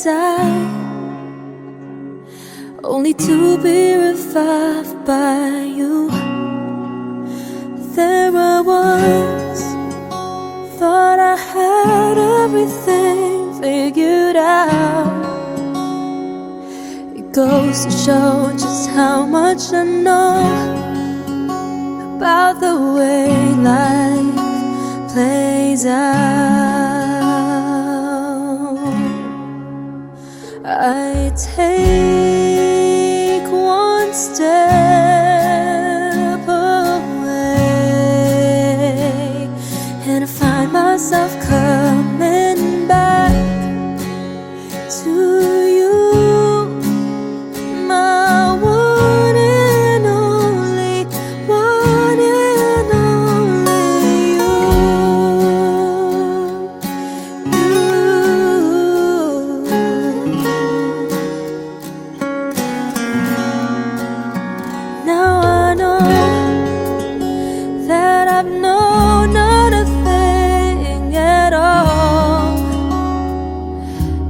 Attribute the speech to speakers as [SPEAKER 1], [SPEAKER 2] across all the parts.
[SPEAKER 1] inside, only to be revived by you. There I was, thought I had everything figured out. It goes to show just how much I know about the way life plays out. I take one step away, and I find myself coming back to you, my one and only, one and only you. Now I know that I've known not a thing at all,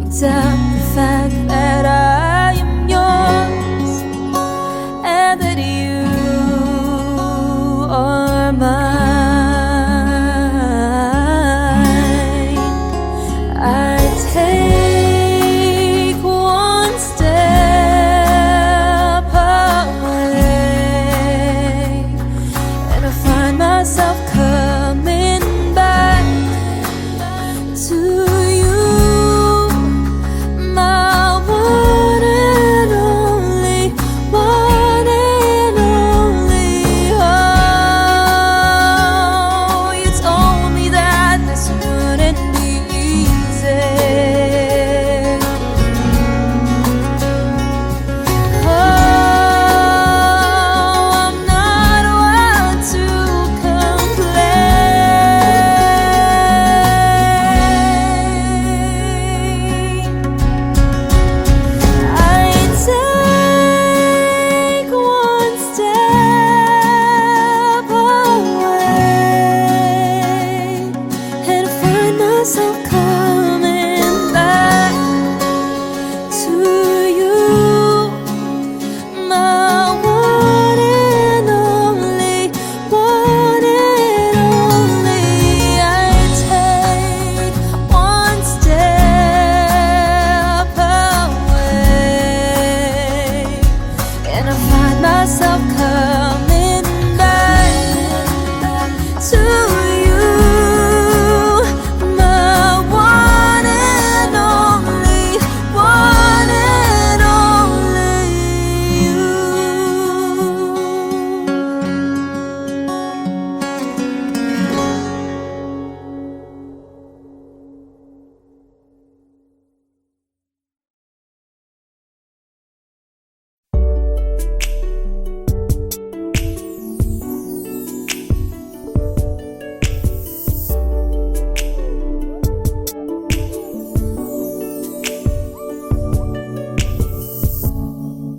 [SPEAKER 1] except the fact that I am yours and that you are mine. I take one step away, and I find myself coming back to you, my one and only, one and only. Oh, you told me that this wouldn't be easy. Oh, I'm not one to complain. I take one step away, and I find myself coming back to you, my one and only, one and only. I take one step away, and I find myself coming back to you, my one and only, one and only you.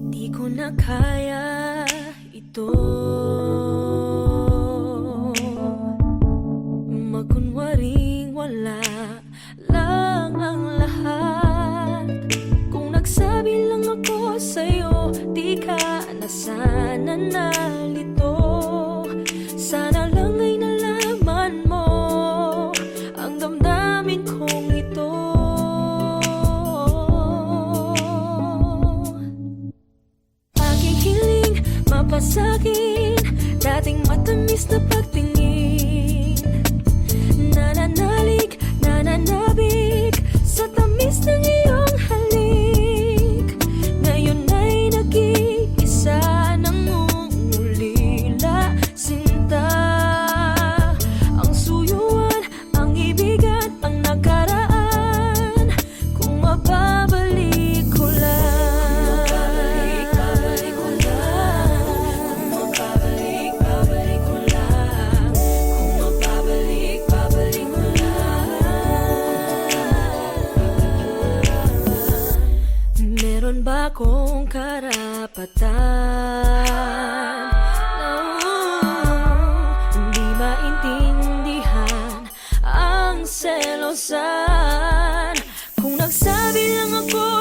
[SPEAKER 1] Di ko na kaya ito, magkunwaring wala lang ang lahat. Kung nagsabi lang ako sa'yo, di ka na sana nalito. Sana lang ay nalaman mo ang damdamin kong ito. Aking hiling mapasa'kin, dating matamis na pagtingin, nananalig, nananabik sa tamis ng iyong halik. Ngayon ay nag-iisa ng ulila, sinta. Ang suyuan, ang ibigan, ang nakaraan, kung mababalik ko lang. Babalik ko lang. Kung mababalik ko lang. Kung mababalik ko lang. Meron ba akong karapatan na hindi maintindihan ang selosan? Kung nagsabi lang ako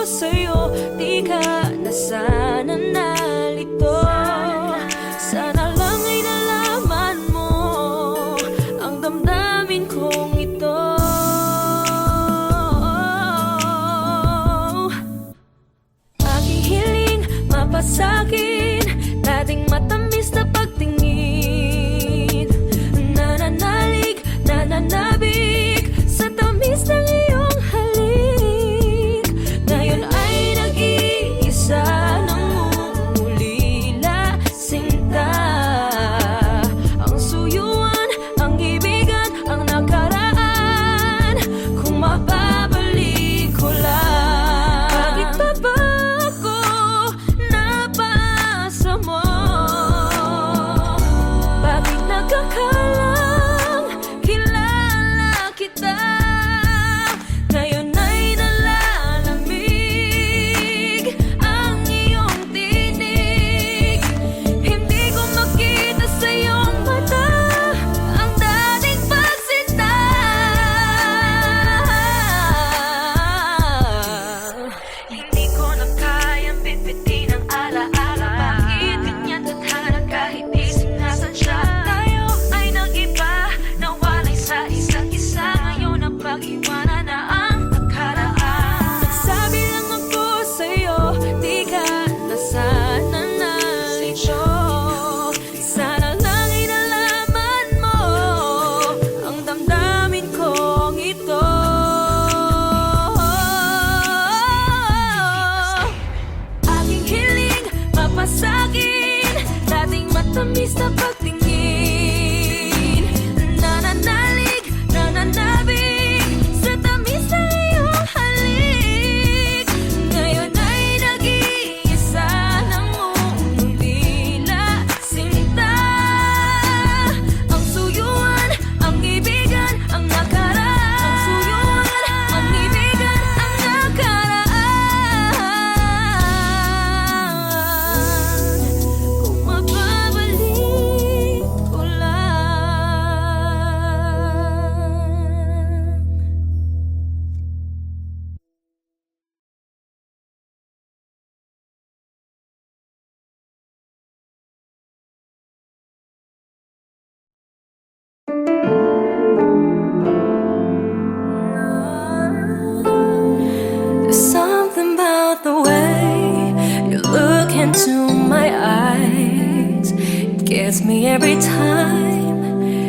[SPEAKER 1] every time.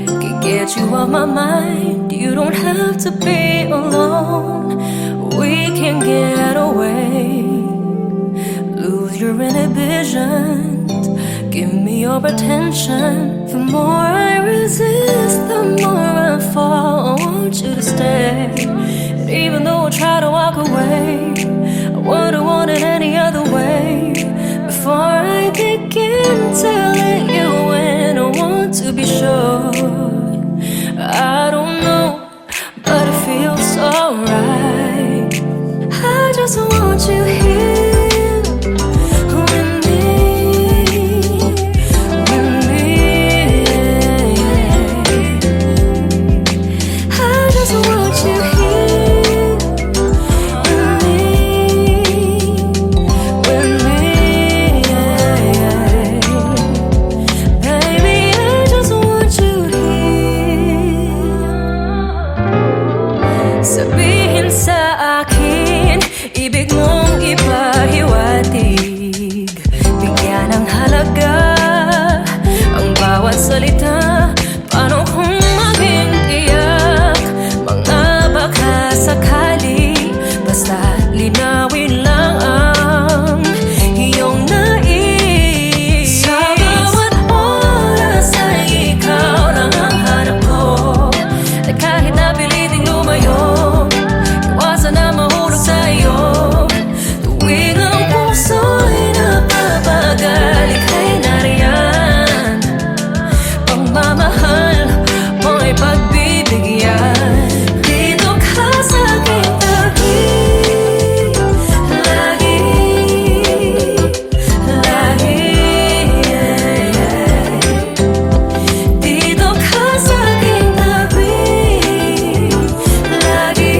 [SPEAKER 1] Can get you off my mind. You don't have to be alone. We can get away. Lose your inhibitions. Give me your attention. The more I resist, the more I fall. I want you to stay. And even though I try to walk away, I wouldn't want it any other way. Before I begin to let you in, I want to be sure. I don't know, but it feels so right. I just want you here. Sabihin sa akin, ibig mong ipahiwatig. Bigyan ng halaga ang bawat salita. Paano kung maging tiyak mga baka sakali? Basta linawin lang ang iyong nais. Sa bawat oras ay ikaw lang ang hanap ko. At kahit na piliting lumayo, na mahulog sa'yo. Tuwing ang puso'y napapagal, ika'y nariyan. Pagmamahal mo'y pagbibigyan. Dito ka sa aking tabi, lagi, lagi. Dito ka sa aking tabi, lagi.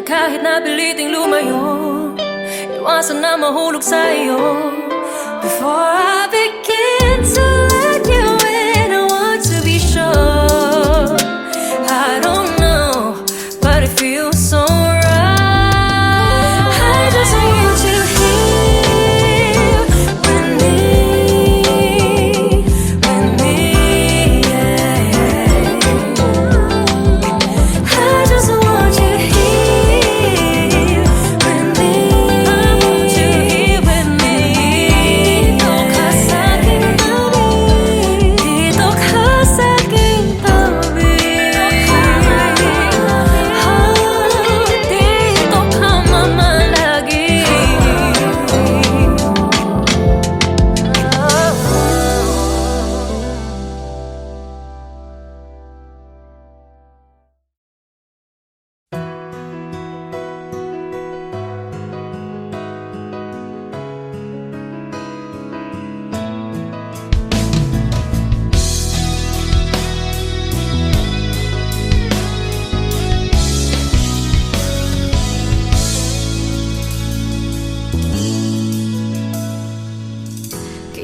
[SPEAKER 1] Kahit na piliting lumayo, iwasan na mahulog sa'yo. Before I begin to let you in, I want to be sure. I don't know, but it feels so right. I just want you here with me, yeah. I just want you here.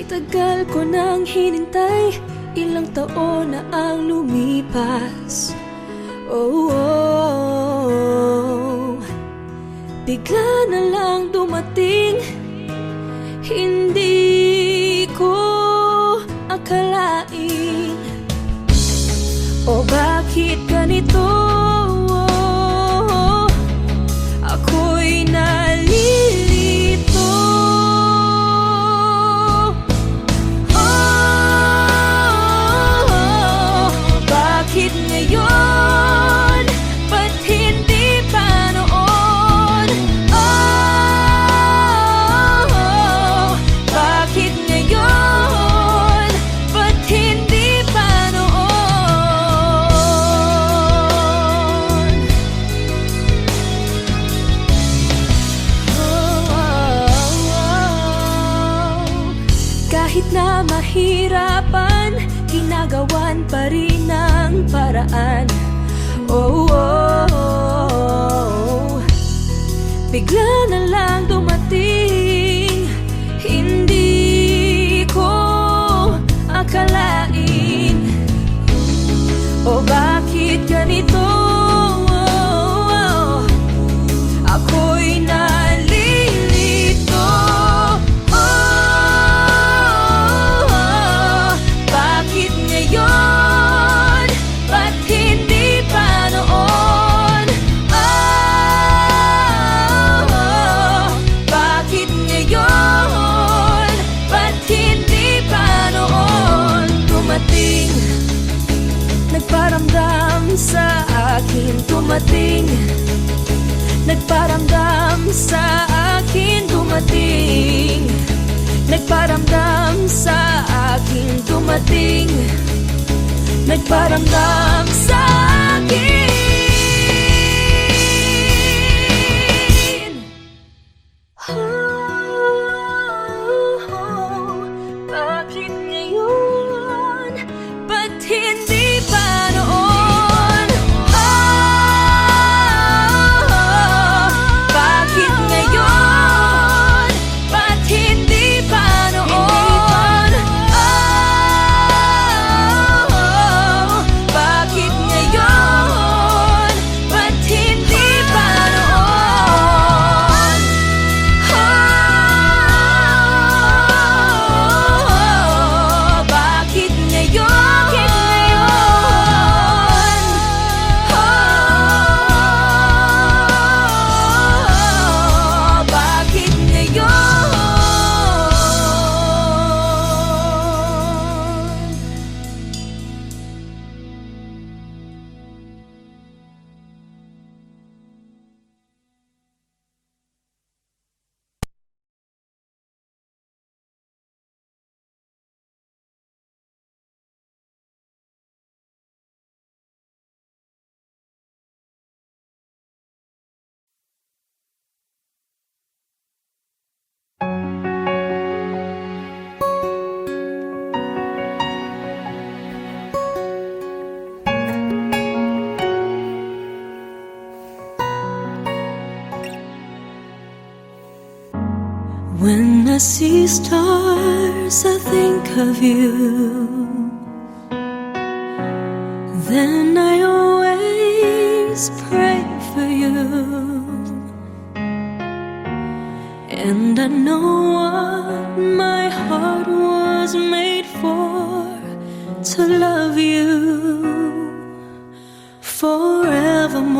[SPEAKER 1] Tagal ko nang hinintay, ilang taon na ang lumipas. Oh, oh. Bigla na lang dumating, hindi ko akalain. O bakit ganito? Ako'y nalilito. Bakit ngayon? Ba't hindi pa noon? magawan pa rin ng paraan. Oh, oh, oh. Bigla na lang dumating, hindi ko akalain. O bakit ganito? Ako'y nalilito. Bakit ngayon? Ba't hindi pa noon? Bakit ngayon? Ba't hindi pa noon? Dumating, nagparamdam sa akin. Dumating, nagparamdam sa akin. Dumating, nagparamdam sa akin. Dumating, nagparamdam sa akin. Bakit ngayon? Ba't hindi pa noon? Bakit ngayon? Ba't hindi pa noon? Bakit ngayon? Ba't hindi pa noon? Bakit ngayon? Bakit ngayon? When I see stars, I think of you. Then I always pray for you. And I know what my heart was made for, to love you forevermore.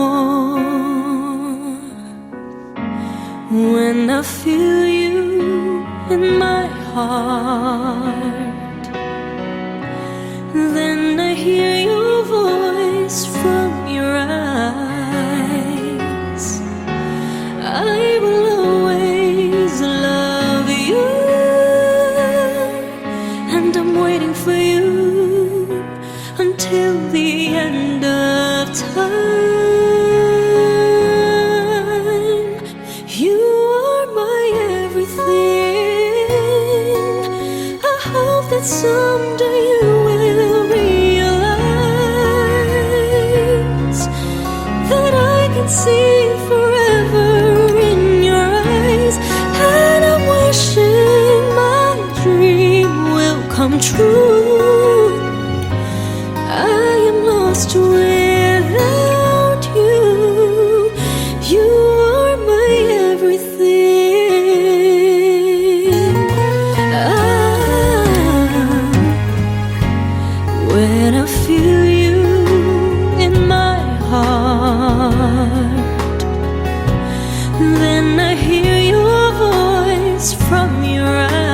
[SPEAKER 1] When I feel you in my heart, then I hear your voice from your eyes. I will always love you, and I'm waiting for you until the end of time. You are my everything. I hope that someday you will realize that I can see forever in your eyes. And I'm wishing my dream will come true. I am lost without you. You are my everything. When I feel you in my heart, then I hear your voice from your eyes.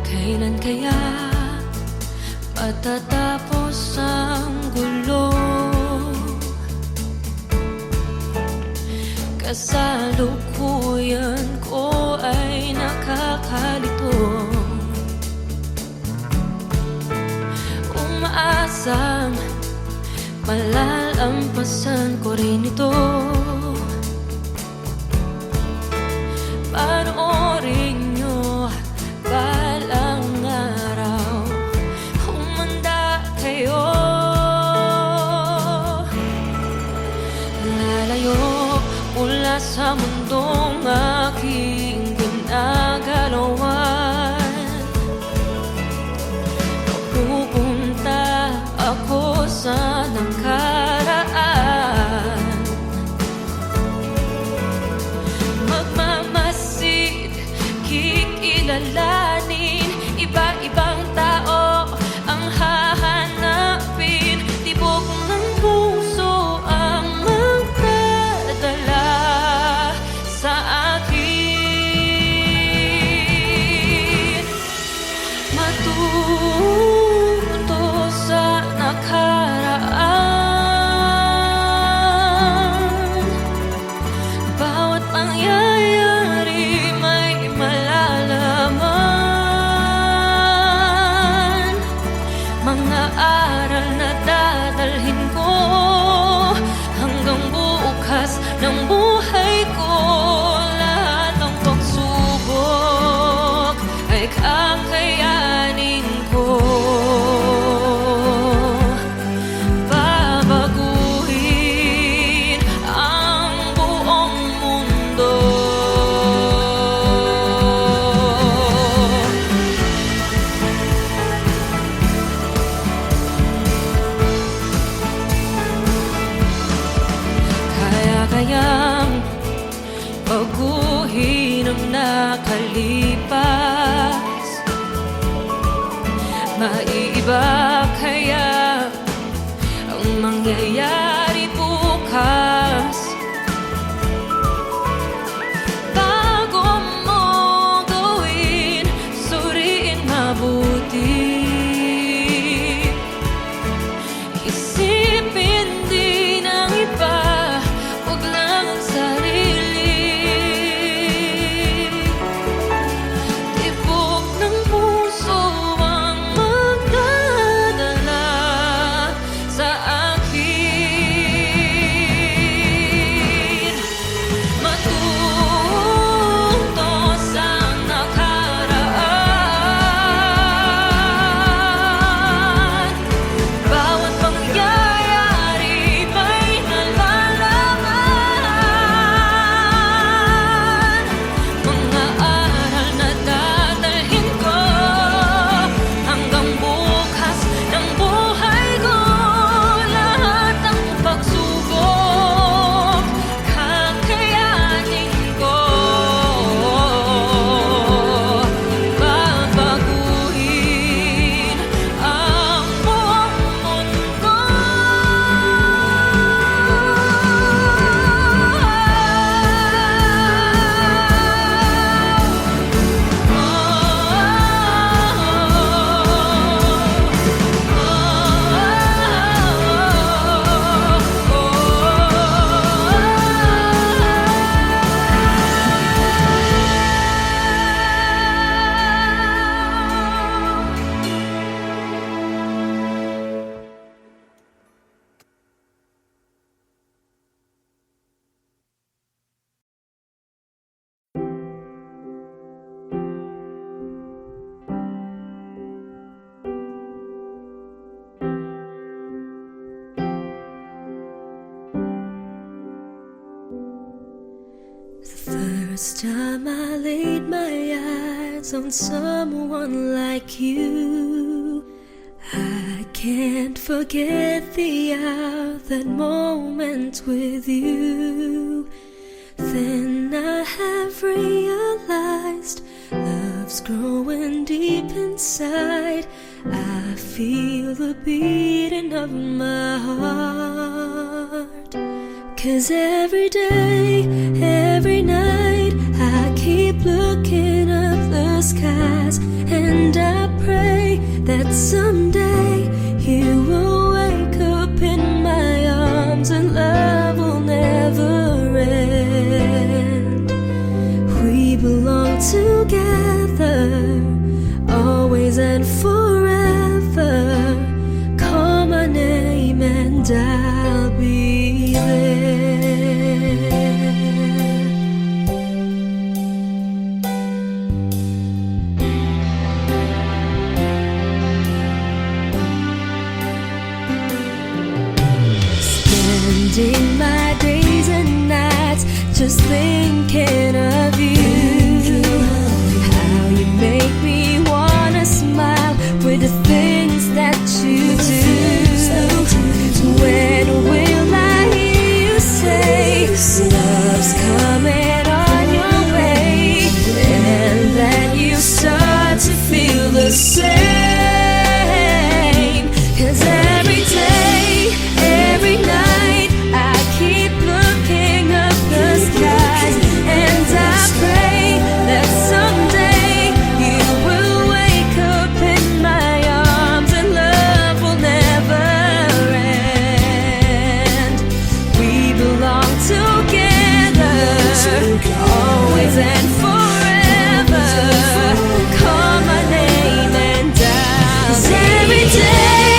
[SPEAKER 1] Kailan kaya matatapos ang gulo? Kasalukuyan ko ay nakakalito, umaasang malalampasan ko rin ito. Panoorin nyo balang araw, humanda kayo. Lalayo mula sa mundong aking ginagalawan, pupunta ako sa nakaraan. Magmamasid, kikilalanin, iba-ibang tao ang hahanapin. Tibok ng puso ang magdadala sa akin. Matuto sa nakaraan, bawat pangyayari may malalaman. Mga aral na dadalhin ko hanggang bukas ng buhay ko. Lahat ng pagsubok ay kakayanin ko. Babaguhin ang buong mundo. Kayang baguhin ang nakalipas. Maiiba kaya ang mangyayari bukas? Bago mo gawin, suriin mabuti. Isipin din ang iba, huwag lang ang sarili. Tibok ng puso ang magdadala sa akin. Matuto sa nakaraan, bawat pangyayari may nalalaman. Mga aral na dadalhin ko hanggang bukas ng buhay ko. Lahat ng pagsubok kakayanin ko. Babaguhin ang buong mundo. First time I laid my eyes on someone like you, I can't forget the hour, that moment with you. Then I have realized love's growing deep inside. I feel feel the beating of my heart. 'Cause every day, every night, I keep looking up the skies, and I pray that someday you will wake up in my arms and love will never end. We belong together, always and forever. Call my name and I'll be there. Spending my days and nights just thinking of you. How you make me wanna smile with the things that you do. When will I hear you say love's coming on your way, and then you start to feel the same? 'Cause every day, every night, I keep looking up the skies, and I pray that someday you will wake up in my arms and love will never end. We belong together, always and forever. Call my name and I'll. 'Cause every day,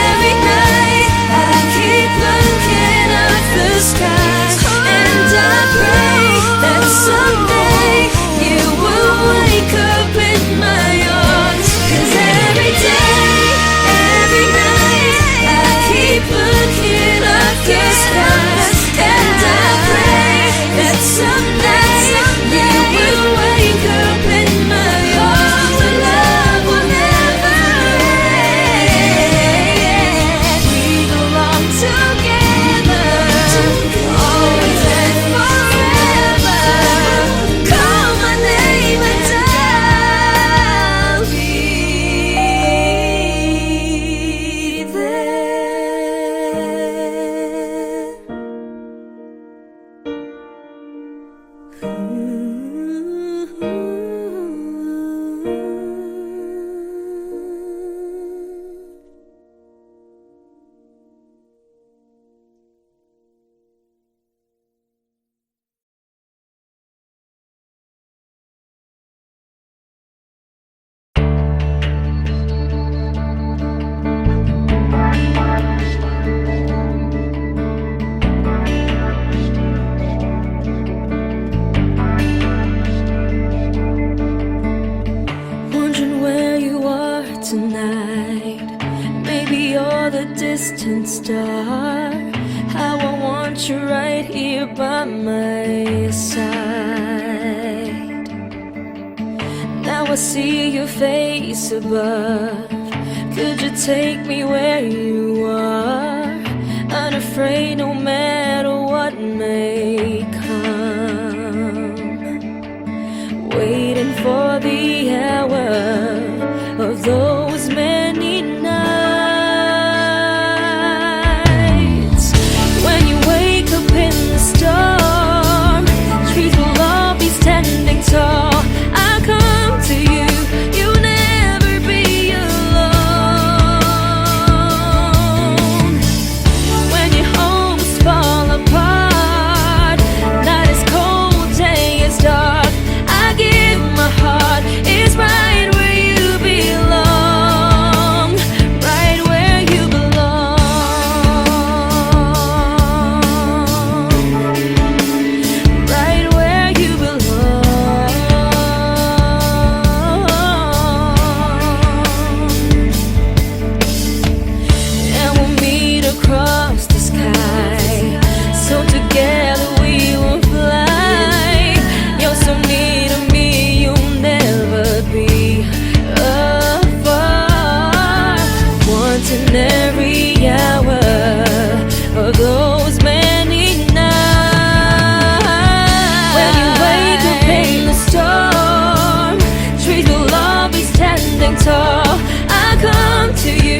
[SPEAKER 1] every night, I keep looking up the skies, and I pray that someday you will wake up in my arms. 'Cause every day, every night, I keep looking up the skies, and I pray that someday you will wake up in my arms and love will never end. We belong together, always and forever. Call my name and I'll be there. Wondering where you are tonight. Maybe you're the distant star. How I want you right here by my side. Now I see your face above. Could you take me where you are? Unafraid no matter what may come. Waiting for the hour of those many nights when you wake up in the storm. Trees will all be standing tall. I'll come to you, you'll never be alone. When your homes fall apart, night is cold, day is dark, I give my heart. It's right where you belong, right where you belong, right where you belong. And we'll meet across the sky, so together we will fly. You're so near to me, you'll never be apart. Once in every hour of those many nights, when you wake up in the storm, trees will all be standing tall. I come to you,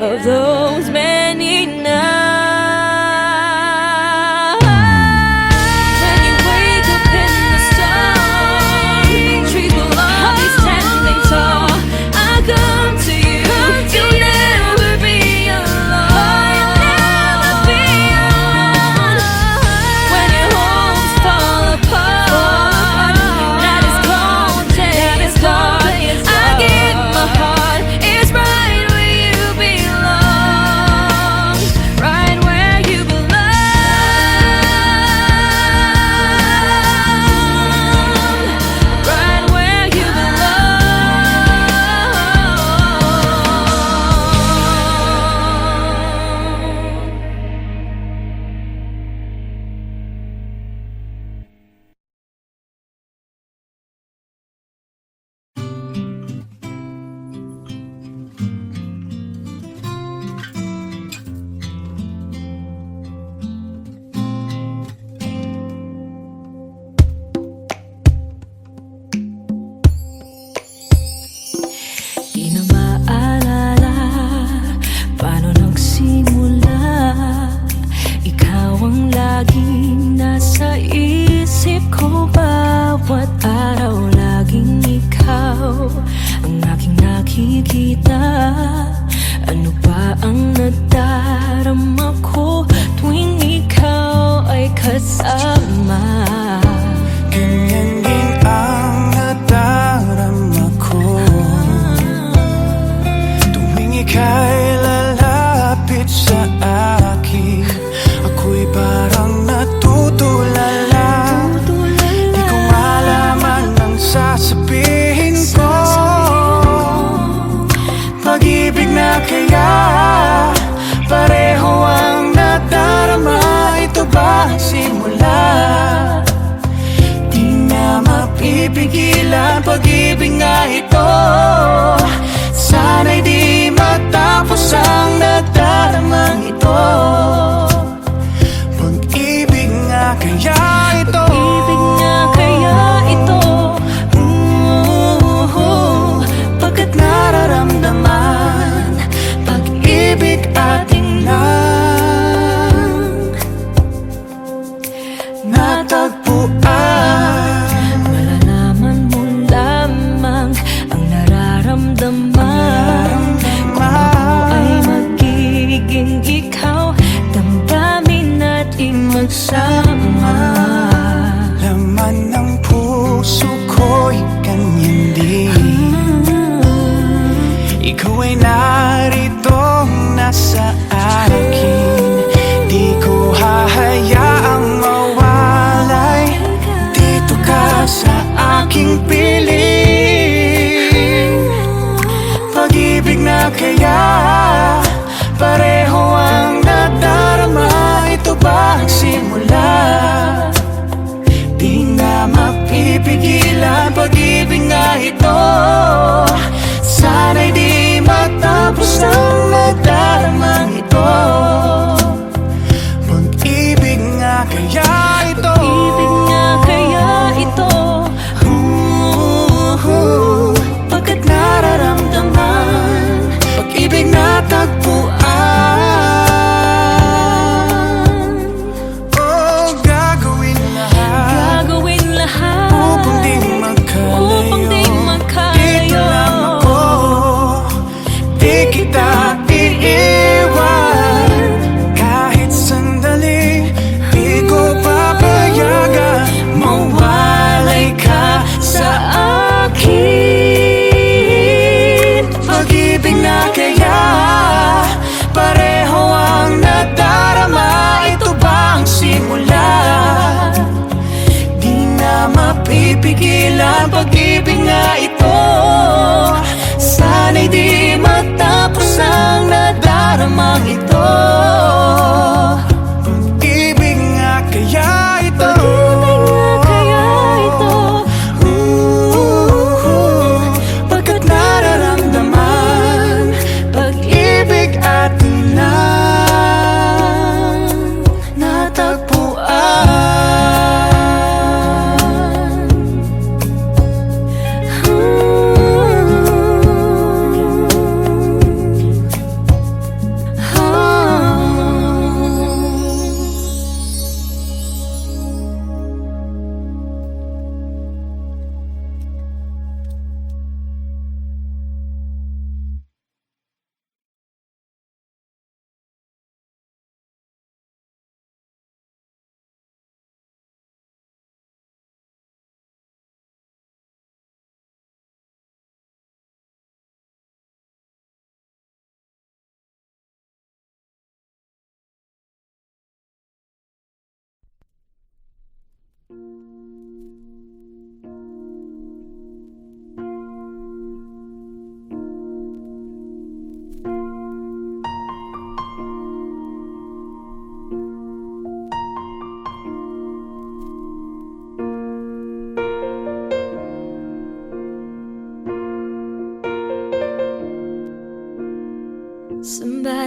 [SPEAKER 1] of those many nights. When you wake up in the storm, trees will all be standing tall. I come to you, you'll never be alone. When your homes fall apart, night is cold, day is dark, I give my heart, it's right where you belong, right where you belong, right where you belong. Di na maalala paano nagsimula. Ikaw ang laging nasa isip ko. Bawat araw laging ikaw ang aking nakikita. Ano ba ang nadarama ko tuwing ikaw ay kasama?
[SPEAKER 2] Ganyan din ang nadarama ko tuwing ika'y lalapit sa akin. Ako'y parang natutulala, di ko malaman ang sasabihin ko. Pag-ibig na kaya pareho ang nadarama. Ito ba ang simula? Di na mapipigilan pag-ibig nga ito. Sana'y di matapos ang nadaramang ito. Pag-ibig nga kaya ito.
[SPEAKER 1] Pag-ibig nga kaya ito.
[SPEAKER 2] Pagkat nararamdaman pag-ibig ating lang natagpuan.
[SPEAKER 1] Malalaman mo lamang ang nararamdaman. Kung ako ay magiging ikaw, damdamin natin magsama.
[SPEAKER 2] Laman ng puso ko'y ganyan din. Ikaw ay naritong nasa akin. Di ko hahayaang mawalay. Dito ka sa aking piling. Pag-ibig na kaya pareho ang nadarama. Ito ba ang simula? Di na mapipigilan pag-ibig nga ito. Sana'y di matapos ang nadaramang ito. Pag-ibig nga kaya ito.
[SPEAKER 1] Pag-ibig nga kaya ito.
[SPEAKER 2] Pagkat nararamdaman pag-ibig na tagpuan. Oh, gagawin lahat upang di magkalayo. Dito lang ako, di kita iiwan. Kahit sandali, di ko papayagan mawalay ka sa akin. Pag-ibig na kaya pareho ang nadarama. Ito ba ang simula? Di na mapipigilan pag-ibig nga ito. Sana'y di matapos ang nadaramang ito. Pag-ibig nga kaya ito.
[SPEAKER 1] Pag-ibig nga kaya ito.
[SPEAKER 2] Pagkat nararamdaman pag-ibig atin lang natagpuan.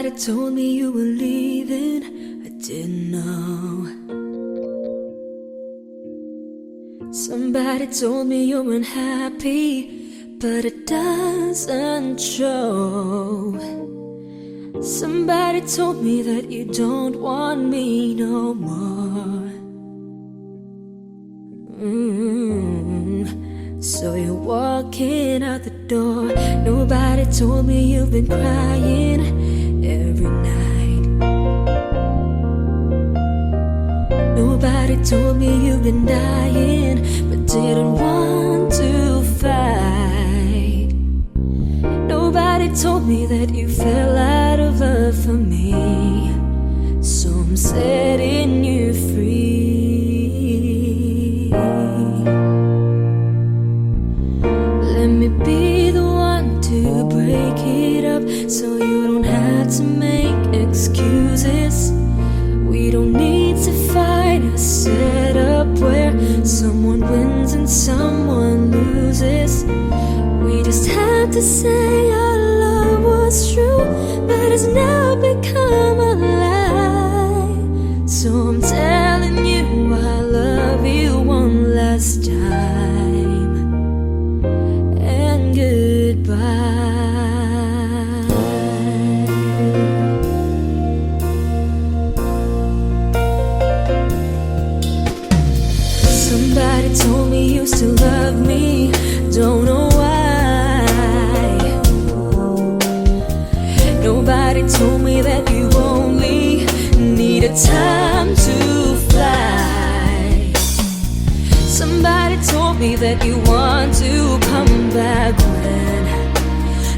[SPEAKER 1] Somebody told me you were leaving, I didn't know. Somebody told me you're unhappy, but it doesn't show. Somebody told me that you don't want me no more. So you're walking out the door. Nobody told me you've been crying every night. Nobody told me you've been dying, but didn't want to fight. Nobody told me that you fell out of love for me. So I'm setting you free. Let me be the one to break it up, so you don't have to make excuses. We don't need to find a setup where someone wins and someone loses. We just have to say our love was true, but it's now become a lie. So I'm telling you I love you one last time, and goodbye. Somebody told me you still love me, don't know why. Nobody told me that you only needed time to fly. Somebody told me that you want to come back when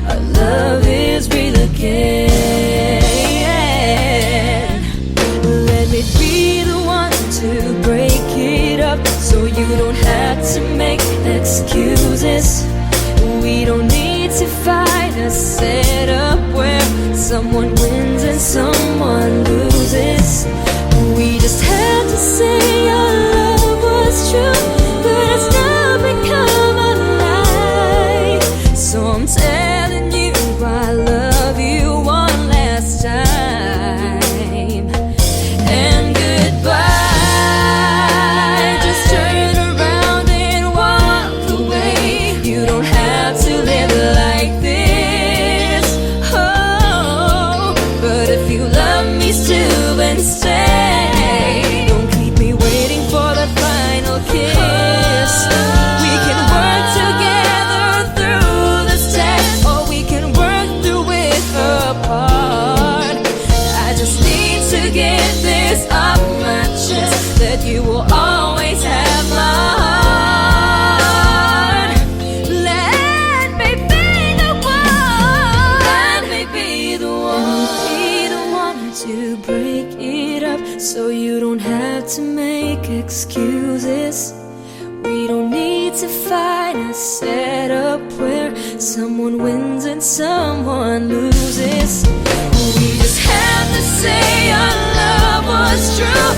[SPEAKER 1] our love is real again. Let me be the one to break it up, so you don't have to make excuses. We don't need to find a setup where someone wins and someone loses. We just had to say our love was true, but it's now become a lie. So I'm telling you I love you one last time, and goodbye. Just turn around and walk away. You don't have to live like this. Oh, but if you love me still, then stay. Don't keep me waiting for that final kiss. We can work together through this test, or we can work through it apart. I just need to get this off my chest, that you will always have my heart. Let me be the one. Let me be the one. Be the one to break it up, so you don't have to make excuses. We don't need to find a setup where someone wins and someone loses. We just have to say our love was true,